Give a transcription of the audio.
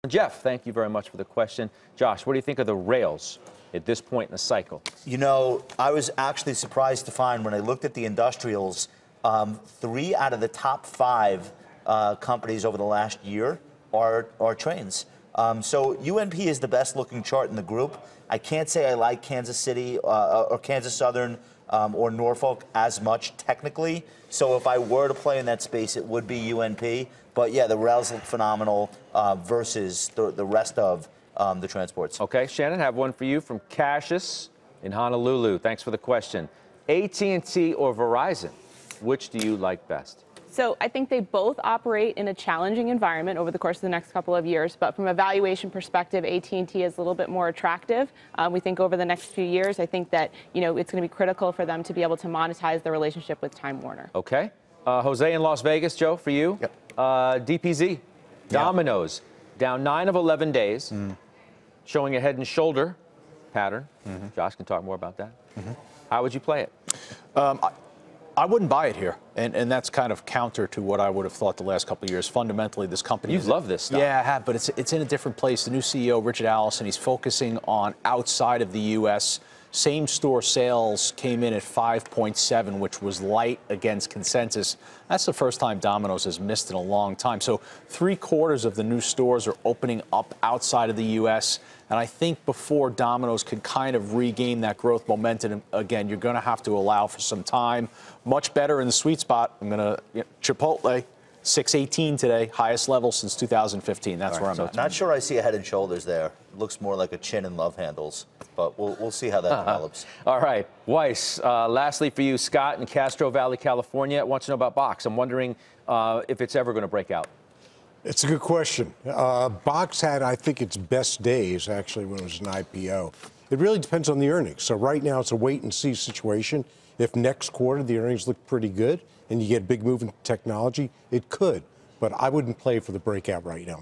Jeff, thank you very much for the question. Josh, what do you think of the rails at this point in the cycle? You know, I was actually surprised to find when I looked at the industrials, 3 out of the top 5 companies over the last year are trains. So UNP is the best looking chart in the group. I can't say I like Kansas City or Kansas Southern or Norfolk as much technically. So if I were to play in that space, it would be UNP. But yeah, the rails look phenomenal versus the rest of the transports. Okay, Shannon, have one for you from CASSIUS in Honolulu. Thanks for the question. AT&T or Verizon, which do you like best? So I think they both operate in a challenging environment over the course of the next couple of years. But from a valuation perspective, AT&T is a little bit more attractive. We think over the next few years, I think that it's going to be critical for them to be able to monetize their relationship with Time Warner. Okay. Jose in Las Vegas, Joe, for you. Yep. DPZ, Domino's, down 9 of 11 days, showing a head and shoulder pattern. Josh can talk more about that. How would you play it? I wouldn't buy it here, and that's kind of counter to what I would have thought the last couple of years. Fundamentally, this company... You love this stuff. Yeah, I have, but it's in a different place. The new CEO, Richard Allison, he's focusing on outside of the U.S. Same-store sales came in at 5.7, which was light against consensus. That's the first time Domino's has missed in a long time. So 3/4 of the new stores are opening up outside of the U.S., and I think before Domino's can kind of regain that growth momentum, again, you're going to have to allow for some time. Much better in the sweet spot. I'm going to Chipotle, 618 today, highest level since 2015. That's where I'm at. Not sure I see a head and shoulders there. It looks more like a chin and love handles, but we'll see how that develops. All right, Weiss, lastly for you, Scott in Castro Valley, California, wants to know about Box. I'm wondering if it's ever going to break out. It's a good question. Box had, I think, its best days, actually, when it was an IPO. It really depends on the earnings. So right now, it's a wait-and-see situation. If next quarter the earnings look pretty good and you get a big move in technology, it could. But I wouldn't play for the breakout right now.